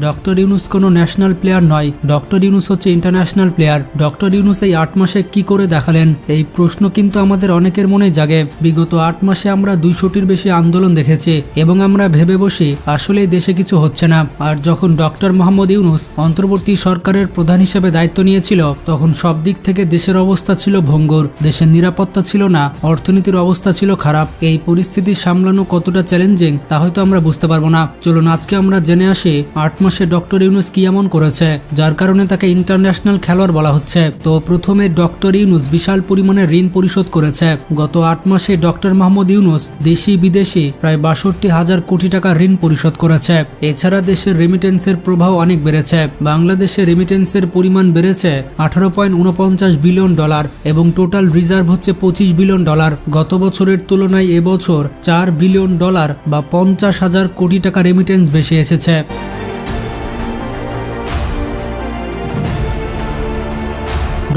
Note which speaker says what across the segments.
Speaker 1: Doctor Yunus কোনো national player নয়, doctor Yunus হচ্ছে ইন্টারন্যাশনাল প্লেয়ার। ডক্টর ইউনূস এই 8 মাসে কি করে দেখালেন, এই প্রশ্ন কিন্তু আমাদের অনেকের মনে জাগে। বিগত 8 মাসে আমরা 200টির বেশি আন্দোলন দেখেছি এবং আমরা ভেবে বসি আসলে দেশে কিছু হচ্ছে না। আর যখন ডক্টর মোহাম্মদ ইউনূস অন্তর্বর্তী সরকারের প্রধান হিসেবে দায়িত্ব নিয়েছিল তখন সব দিক থেকে দেশের অবস্থা ছিল ভঙ্গুর, দেশের নিরাপত্তা ছিল না, অর্থনীতির অবস্থা ছিল খারাপ। এই পরিস্থিতি সামলানো কতটা চ্যালেঞ্জিং তা হয়তো আমরা বুঝতে পারবো না। চলুন আজকে আমরা জেনে আসি 8 মাসে ডক্টর ইউনূস কি এমন করেছে যার কারণে তাকে ইন্টারন্যাশনাল খেলোয়াড় বলা হচ্ছে। তো প্রথমে ডক্টর ইউনূস বিশাল পরিমাণে ঋণ পরিশোধ করেছে। গত 8 মাসে ডক্টর মোহাম্মদ ইউনূস দেশি বিদেশি প্রায় 62,000 কোটি টাকা ঋণ পরিশোধ করেছে। এছাড়া দেশের রেমিটেন্সের প্রভাব অনেক বেড়েছে। বাংলাদেশে রেমিটেন্সের পরিমাণ বেড়েছে 18.49 বিলিয়ন ডলার এবং টোটাল রিজার্ভ হচ্ছে 25 বিলিয়ন ডলার। গত বছরের তুলনায় এবছর 4 বিলিয়ন ডলার বা 50,000 কোটি টাকা রেমিটেন্স বেশি এসেছে।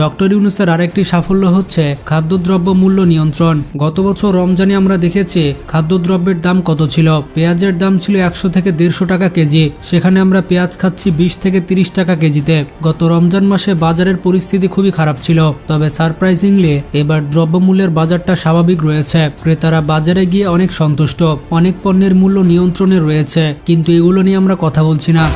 Speaker 1: ডক্টর ইউনূসের আরেকটি সাফল্য হচ্ছে খাদ্যদ্রব্য মূল্য নিয়ন্ত্রণ। গত বছর রমজানে আমরা দেখেছি খাদ্যদ্রব্যের দাম কত ছিল। পেঁয়াজের দাম ছিল 100 থেকে 150 টাকা কেজি, সেখানে আমরা পেঁয়াজ খাচ্ছি 20 থেকে 30 টাকা কেজিতে। গত রমজান মাসে বাজারের পরিস্থিতি খুবই খারাপ ছিল, তবে সারপ্রাইজিংলি এবার দ্রব্যমূল্যের বাজারটা স্বাভাবিক রয়েছে। ক্রেতারা বাজারে গিয়ে অনেক সন্তুষ্ট, অনেক পণ্যের মূল্য নিয়ন্ত্রণে রয়েছে, কিন্তু এগুলো নিয়ে আমরা কথা বলছি না।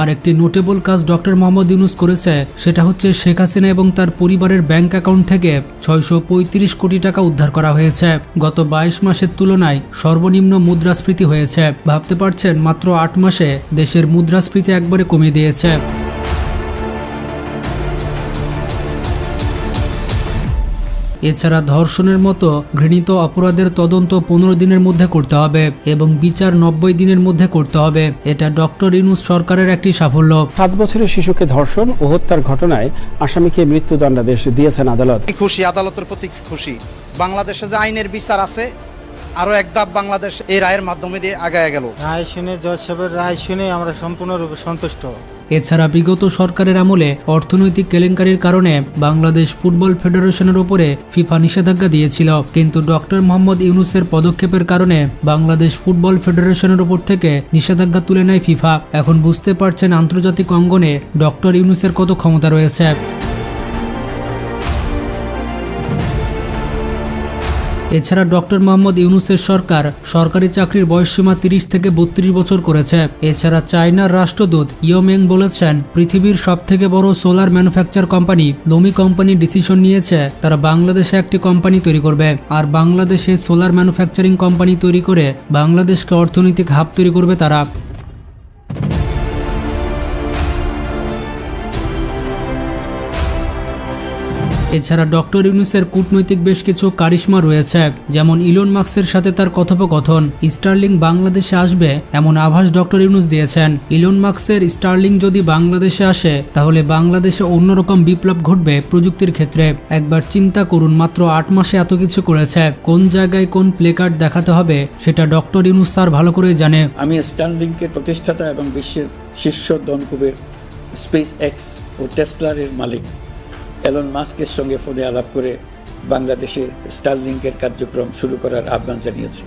Speaker 1: আর একটি নোটেবল কাজ ডক্টর মোহাম্মদ ইউনূস করেছে, সেটা হচ্ছে শেখ হাসিনা এবং তার পরিবারের ব্যাংক অ্যাকাউন্ট থেকে 635 কোটি টাকা উদ্ধার করা হয়েছে। গত 22 মাসের তুলনায় সর্বনিম্ন মুদ্রাস্ফীতি হয়েছে। ভাবতে পারছেন, মাত্র 8 মাসে দেশের মুদ্রাস্ফীতি একবারে কমিয়ে দিয়েছে। এছাড়া ধর্ষণের মতো ঘৃণিত অপরাধের তদন্ত 15 দিনের মধ্যে করতে হবে এবং বিচার 90 দিনের মধ্যে করতে হবে। এটা ডক্টর ইউনূস সরকারের একটি সাফল্য।
Speaker 2: 7 বছরের শিশুকে ধর্ষণ ও হত্যার ঘটনায় আসামিকে মৃত্যুদণ্ডাদেশ দিয়েছেন আদালত।
Speaker 3: খুশি, আদালতের প্রতি খুশি। বাংলাদেশে যে আইনের বিচার আছে আরো এক ধাপ বাংলাদেশ এই রায়ের মাধ্যমে দিয়ে আগায় গেল।
Speaker 4: রায় শুনে, জজ সাহেবের রায় শুনে আমরা সম্পূর্ণরূপে সন্তুষ্ট।
Speaker 1: এছাড়া বিগত সরকারের আমলে অর্থনৈতিক কেলেঙ্কারির কারণে বাংলাদেশ ফুটবল ফেডারেশনের উপরে ফিফা নিষেধাজ্ঞা দিয়েছিল, কিন্তু ডক্টর মোহাম্মদ ইউনূসের পদক্ষেপের কারণে বাংলাদেশ ফুটবল ফেডারেশনের উপর থেকে নিষেধাজ্ঞা তুলে নেয় ফিফা। এখন বুঝতে পারছেন আন্তর্জাতিক অঙ্গনে ডক্টর ইউনূসের কত ক্ষমতা রয়েছে। এছাড়া ডক্টর মোহাম্মদ ইউনূসের সরকার সরকারি চাকরির বয়সসীমা 30 থেকে 32 বছর করেছে। এছাড়া চায়নার রাষ্ট্রদূত ইয়োমেং বলেছেন, পৃথিবীর সবথেকে বড় solar manufacture company loamy company decision নিয়েছে তারা বাংলাদেশে একটি কোম্পানি তৈরি করবে, আর বাংলাদেশে সোলার ম্যানুফ্যাকচারিং কোম্পানি তৈরি করে বাংলাদেশকে অর্থনৈতিক হাব তৈরি করবে তারা। এছাড়া ডক্টর ইউনূসের কূটনৈতিক বেশ কিছু কারিশমা রয়েছে, যেমন ইলন মাস্কের সাথে তার কথোপকথন। স্টারলিং বাংলাদেশে আসবে এমন আভাস ডক্টর ইউনূস দিয়েছেন। ইলন মাস্কের স্টারলিং যদি বাংলাদেশে আসে তাহলে বাংলাদেশে অন্যরকম বিপ্লব ঘটবে প্রযুক্তির ক্ষেত্রে। একবার চিন্তা করুন, মাত্র 8 মাসে এত কিছু করেছে। কোন জায়গায় কোন প্লে কার্ড দেখাতে হবে সেটা ডক্টর ইউনূস স্যার ভালো করেই জানে।
Speaker 5: আমি স্টারলিংকের প্রতিষ্ঠাতা এবং বিশ্বের শীর্ষ ধনকুবের স্পেস এক্স ও টেসলার মালিক এলন মাস্কের সঙ্গে ফোনে আলাপ করে বাংলাদেশে স্টারলিংকের কার্যক্রম শুরু করার আহ্বান জানিয়েছে।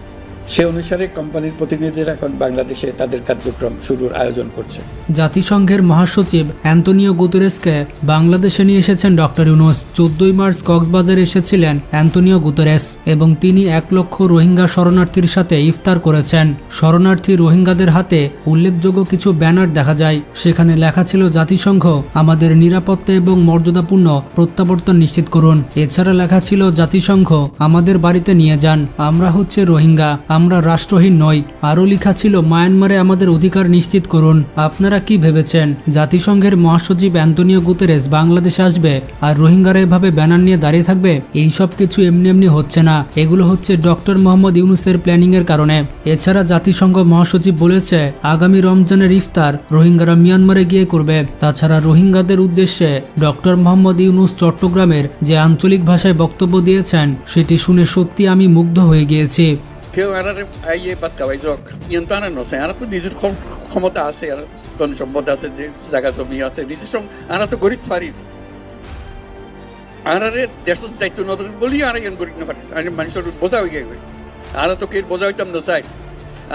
Speaker 5: সে অনুসারে কোম্পানির প্রতিনিধিরা এখন বাংলাদেশে তাদের কার্যক্রম শুরুর আয়োজন করছে।
Speaker 1: জাতিসংঘের মহাসচিব অ্যান্তোনিও গুতেরেসকে বাংলাদেশে নিয়ে এসেছেন ডক্টর ইউনূস। 14 মার্চ কক্সবাজারে এসেছিলেন অ্যান্তোনিও গুতেরেস এবং তিনি 1 লক্ষ রোহিঙ্গা শরণার্থীর সাথে ইফতার করেছেন। শরণার্থী রোহিঙ্গাদের হাতে উল্লেখযোগ্য কিছু ব্যানার দেখা যায়, সেখানে লেখা ছিল, জাতিসংঘ আমাদের নিরাপত্তা এবং মর্যাদাপূর্ণ প্রত্যাবর্তন নিশ্চিত করুন। এছাড়া লেখা ছিল, জাতিসংঘ আমাদের বাড়িতে নিয়ে যান, আমরা হচ্ছে রোহিঙ্গা, আমরা রাষ্ট্রহীন নই। আরও লেখা ছিল, মায়ানমারে আমাদের অধিকার নিশ্চিত করুন। আপনারা কি ভেবেছেন জাতিসংঘের মহাসচিব অ্যান্তোনিও গুতেরেস বাংলাদেশে আসবে আর রোহিঙ্গারা এভাবে ব্যানার নিয়ে দাঁড়িয়ে থাকবে? এই সব কিছু এমনি এমনি হচ্ছে না, এগুলো হচ্ছে ডক্টর মোহাম্মদ ইউনূসের প্ল্যানিং এর কারণে। এছাড়া জাতিসংঘ মহাসচিব বলেছে, আগামী রমজানের ইফতার রোহিঙ্গারা মিয়ানমারে গিয়ে করবে। তাছাড়া রোহিঙ্গাদের উদ্দেশ্যে ডক্টর মোহাম্মদ ইউনূস চট্টগ্রামের যে আঞ্চলিক ভাষায় বক্তব্য দিয়েছেন সেটি শুনে সত্যি আমি মুগ্ধ হয়ে গিয়েছি।
Speaker 6: কেউ no sé, ahora tú dices ক্ষমতা আছে, আর ধন সম্পদ আছে, যে জায়গা জমি আছে, দিছে আরা তো গরিব ফারির আর দেশত যাইতো নতুন বলি আর ইয়ান করি না পারে আমি মানুষের বোঝা হয়ে গেবে আর তো কে বোঝা হইতাম না চাই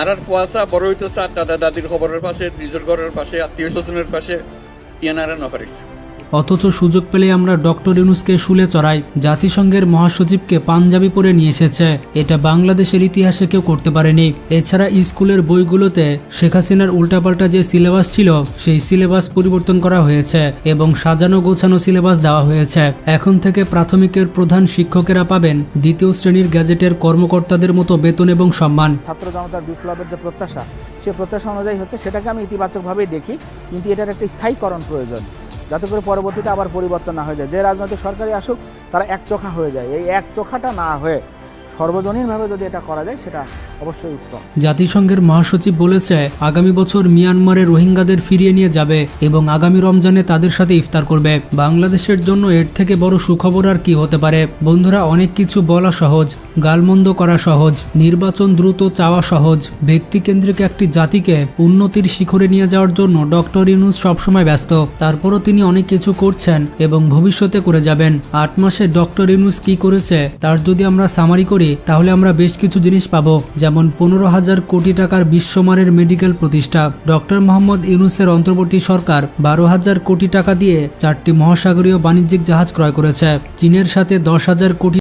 Speaker 6: আর ফুয়াশা বড় হইতো চা দাদা দাদির খবরের পাশে নিজের ঘরের পাশে আত্মীয় স্বজনের পাশে ইয়ান আর না পারিস।
Speaker 1: অথচ সুযোগ পেলে আমরা ডক্টর ইউনূসকে শুলে চড়াই। জাতিসংঘের মহাসচিবকে পাঞ্জাবি পরে নিয়ে এসেছে, এটা বাংলাদেশের ইতিহাসে কেউ করতে পারেনি। এছাড়া স্কুলের বইগুলোতে শেখ হাসিনার উল্টাপাল্টা যে সিলেবাস ছিল সেই সিলেবাস পরিবর্তন করা হয়েছে এবং সাজানো গোছানো সিলেবাস দেওয়া হয়েছে। এখন থেকে প্রাথমিকের প্রধান শিক্ষকেরা পাবেন দ্বিতীয় শ্রেণীর গ্যাজেটের কর্মকর্তাদের মতো বেতন এবং সম্মান।
Speaker 7: ছাত্র জনতার বিপ্লবের যে প্রত্যাশা, সেই প্রত্যাশা অনুযায়ী হচ্ছে, সেটাকে আমি ইতিবাচকভাবেই দেখি, কিন্তু এটার একটা স্থায়ীকরণ প্রয়োজন, যাতে করে পরবর্তীতে আবার পরিবর্তন না হয়ে যায়। যে রাজনৈতিক সরকারই আসুক তারা একচোখা হয়ে যায়, এই একচোখাটা না হয়ে সর্বজনীনভাবে যদি এটা করা যায় সেটা অবশ্যই উত্তম।
Speaker 1: জাতিসংঘের মহাসচিব বলেছে আগামী বছর মিয়ানমারে রোহিঙ্গাদের ফিরিয়ে নিয়ে যাবে এবং আগামী রমজানে তাদের সাথে ইফতার করবে। বাংলাদেশের জন্য এর থেকে বড় সুখবর আর কি হতে পারে? বন্ধুরা, অনেক কিছু বলা সহজ, গালমন্দ করা সহজ, নির্বাচন দ্রুত চাওয়া সহজ, ব্যক্তিকেন্দ্রিক একটি জাতিকে উন্নতির শিখরে নিয়ে যাওয়ার জন্য ডক্টর ইউনূস সবসময় ব্যস্ত। তারপরও তিনি অনেক কিছু করছেন এবং ভবিষ্যতে করে যাবেন। 8 মাসে ডক্টর ইউনূস কি করেছে তার যদি আমরা সামারি করি তাহলে আমরা বেশ কিছু জিনিস পাবো, যেমন 15,000 কোটি টাকার বিশ্বমানের মেডিকেল প্রতিষ্ঠা। ডক্টর মোহাম্মদ ইউনূসের অন্তর্বর্তী সরকার 12,000 কোটি টাকা দিয়ে 4টি মহাসাগরীয় বাণিজ্যিক জাহাজ ক্রয় করেছে। চীনের সাথে 10,000 কোটি